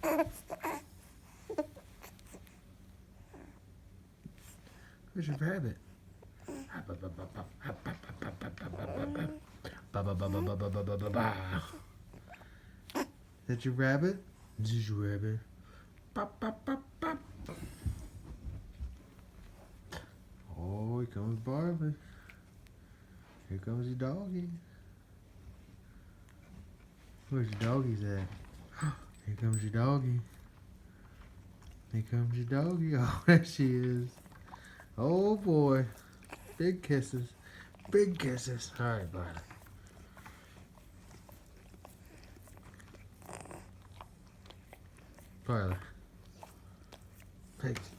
Where's your rabbit? Is that your rabbit? This is your rabbit. Oh, here comes Barbie. Here comes your doggy. Where's your doggies at? Here comes your doggy. Here comes your doggy. Oh, there she is. Oh boy. Big kisses. Big kisses. Alright, bye. Parlor. Thanks.